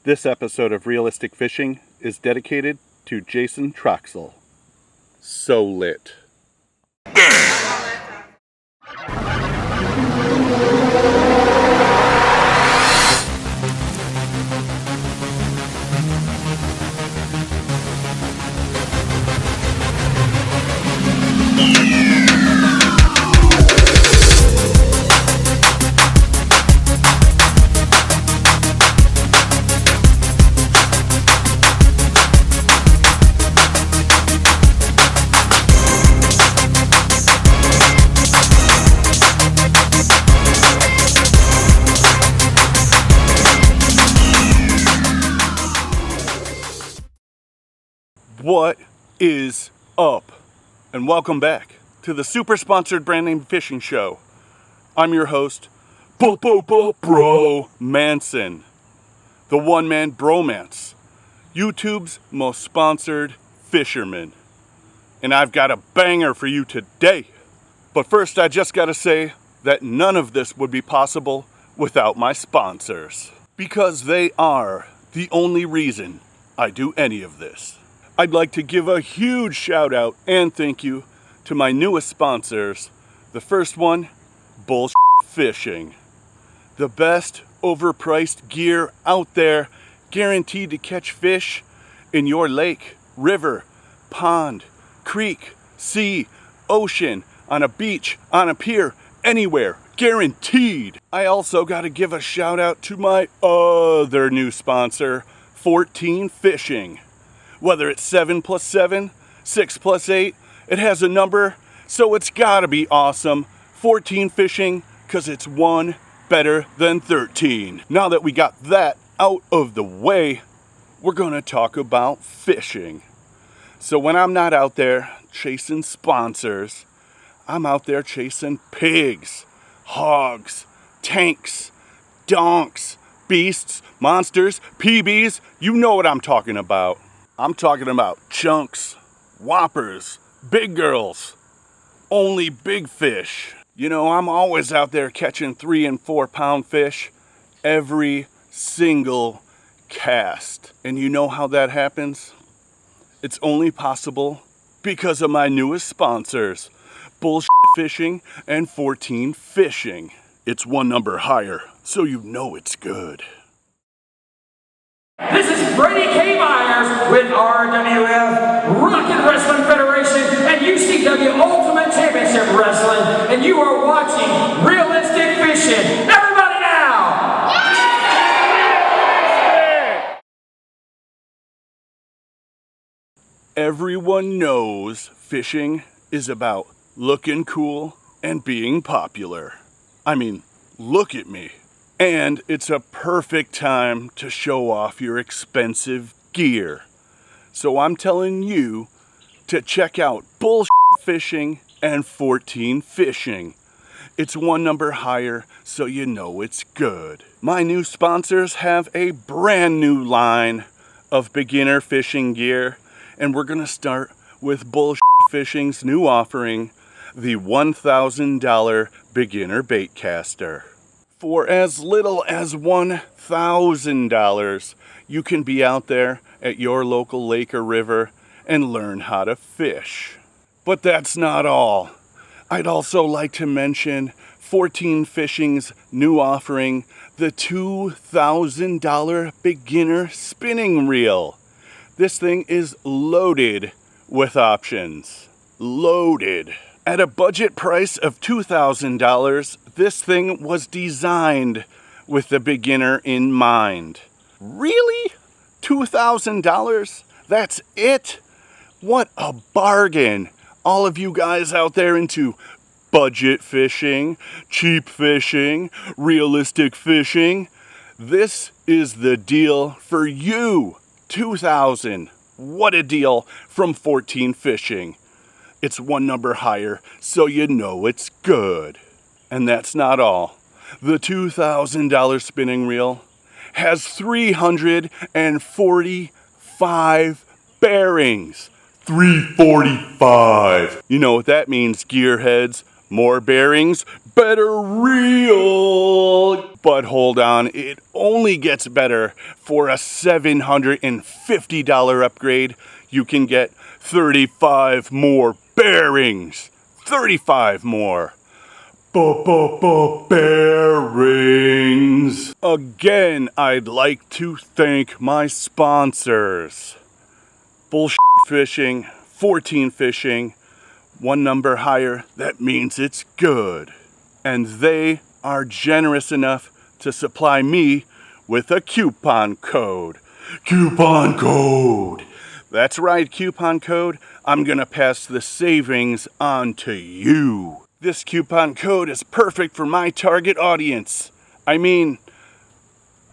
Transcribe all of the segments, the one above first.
This episode of Realistic Fishing is dedicated to Jason Troxel. So lit. What is up? And welcome back to the super sponsored brand name fishing show. I'm your host, Bro Manson, the one man bromance, YouTube's most sponsored fisherman. And I've got a banger for you today. But first, I just gotta say that none of this would be possible without my sponsors, because they are the only reason I do any of this. I'd like to give a huge shout out and thank you to my newest sponsors. The first one, Bullshit Fishing. The best overpriced gear out there, guaranteed to catch fish in your lake, river, pond, creek, sea, ocean, on a beach, on a pier, anywhere, guaranteed. I also got to give a shout out to my other new sponsor, 14 Fishing. Whether it's 7 plus 7, 6 plus 8, it has a number, so it's gotta be awesome. 14 Fishing, cause it's one better than 13. Now that we got that out of the way, we're gonna talk about fishing. So when I'm not out there chasing sponsors, I'm out there chasing pigs, hogs, tanks, donks, beasts, monsters, PBs, you know what I'm talking about. I'm talking about chunks, whoppers, big girls, only big fish. You know, I'm always out there catching 3 and 4 pound fish every single cast. And you know how that happens? It's only possible because of my newest sponsors, Bullshit Fishing and 14 Fishing. It's one number higher, so you know it's good. This is Freddie K. Meyers with RWF, Rocket Wrestling Federation, and UCW Ultimate Championship Wrestling, and you are watching Realistic Fishing. Everybody now! Yeah! Everyone knows fishing is about looking cool and being popular. I mean, look at me. And it's a perfect time to show off your expensive gear. So I'm telling you to check out Bullshit Fishing and 14 Fishing. It's one number higher, so you know it's good. My new sponsors have a brand new line of beginner fishing gear, and we're gonna start with Bullshit Fishing's new offering, the $1,000 beginner bait caster. For as little as $1,000, you can be out there at your local lake or river and learn how to fish. But that's not all. I'd also like to mention 14 Fishing's new offering, the $2,000 beginner spinning reel. This thing is loaded with options. Loaded. At a budget price of $2,000, this thing was designed with the beginner in mind. Really? $2,000? That's it? What a bargain. All of you guys out there into budget fishing, cheap fishing, realistic fishing, this is the deal for you. $2,000. What a deal from 14 Fishing. It's one number higher, so you know it's good. And that's not all. The $2,000 spinning reel has 345 bearings. 345. You know what that means, gearheads. More bearings, better reel. But hold on, it only gets better. For a $750 upgrade, you can get 35 more bearings. 35 more. Bearings. Again, I'd like to thank my sponsors. Bullshit Fishing, 14 Fishing, one number higher, that means it's good. And they are generous enough to supply me with a coupon code. Coupon code! That's right, coupon code. I'm gonna pass the savings on to you. This coupon code is perfect for my target audience. I mean,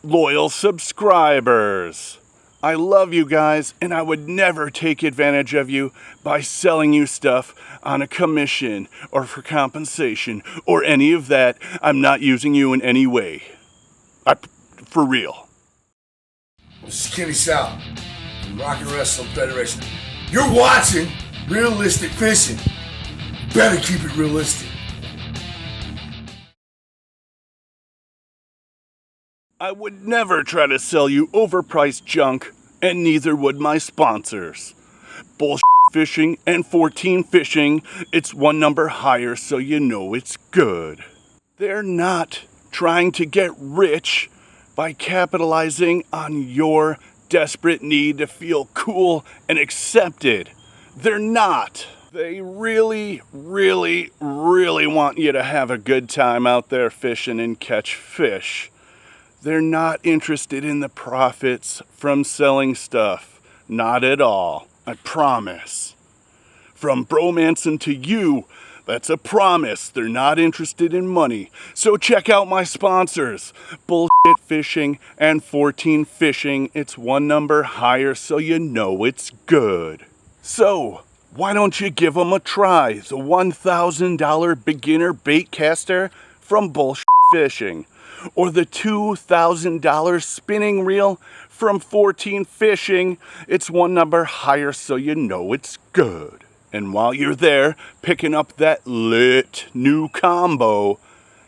loyal subscribers. I love you guys, and I would never take advantage of you by selling you stuff on a commission or for compensation or any of that. I'm not using you in any way. For real. Skinny South, from Rock and Wrestling Federation. You're watching Realistic Fishing. Better keep it realistic. I would never try to sell you overpriced junk, and neither would my sponsors. Bullshit Fishing and 14 Fishing, it's one number higher so you know it's good. They're not trying to get rich by capitalizing on your desperate need to feel cool and accepted. They're not. They really, really, really want you to have a good time out there fishing and catch fish. They're not interested in the profits from selling stuff. Not at all. I promise. From Bromanson to you, that's a promise. They're not interested in money. So check out my sponsors. Bullshit Fishing and 14 Fishing. It's one number higher so you know it's good. So, why don't you give them a try? The $1,000 beginner bait caster from Bullshit Fishing. Or the $2,000 spinning reel from 14 Fishing. It's one number higher so you know it's good. And while you're there picking up that lit new combo,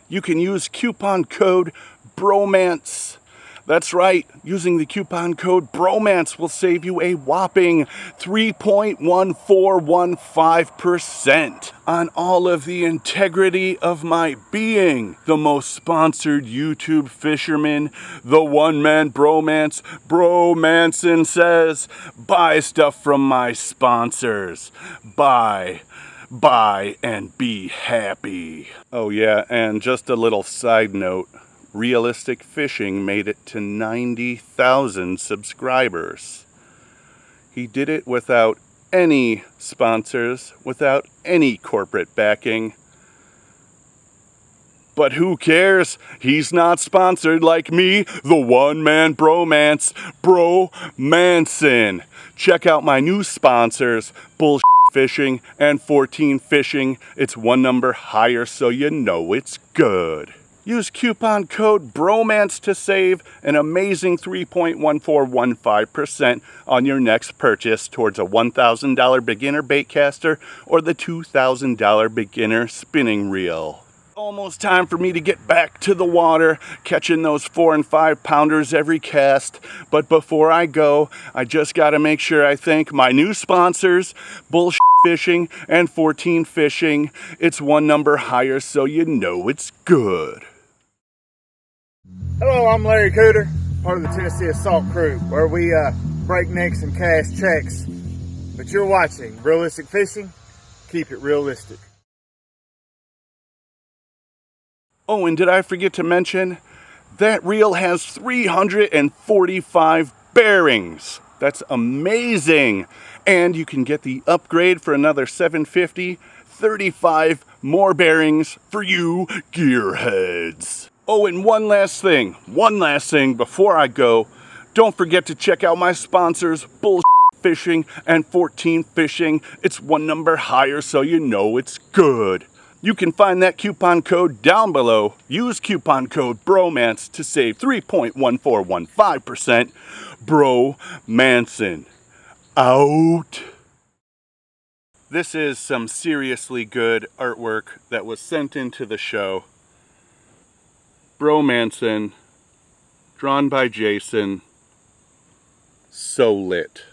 you can use coupon code BROMANCE. That's right, using the coupon code BROMANCE will save you a whopping 3.1415% on all of the integrity of my being. The most sponsored YouTube fisherman, the one-man bromance, Bromanson says, buy stuff from my sponsors. Buy and be happy. Oh yeah, and just a little side note. Realistic Fishing made it to 90,000 subscribers. He did it without any sponsors, without any corporate backing. But who cares? He's not sponsored like me, the one-man bromance, Bromanson. Check out my new sponsors, Bullshit Fishing and 14 Fishing. It's one number higher so you know it's good. Use coupon code BROMANCE to save an amazing 3.1415% on your next purchase towards a $1,000 beginner bait caster or the $2,000 beginner spinning reel. Almost time for me to get back to the water, catching those 4 and 5 pounders every cast. But before I go, I just got to make sure I thank my new sponsors, Bullshit Fishing and 14 Fishing. It's one number higher so you know it's good. Hello, I'm Larry Cooter, part of the Tennessee Assault Crew, where we break necks and cash checks. But you're watching Realistic Fishing. Keep it realistic. Oh, and did I forget to mention, that reel has 345 bearings. That's amazing. And you can get the upgrade for another $750, 35 more bearings for you gearheads. Oh, and one last thing before I go. Don't forget to check out my sponsors, Bullshit Fishing and 14 Fishing. It's one number higher so you know it's good. You can find that coupon code down below. Use coupon code BROMANCE to save 3.1415%. Bromanson. Out. This is some seriously good artwork that was sent into the show. Bromanson, drawn by Jason. So lit.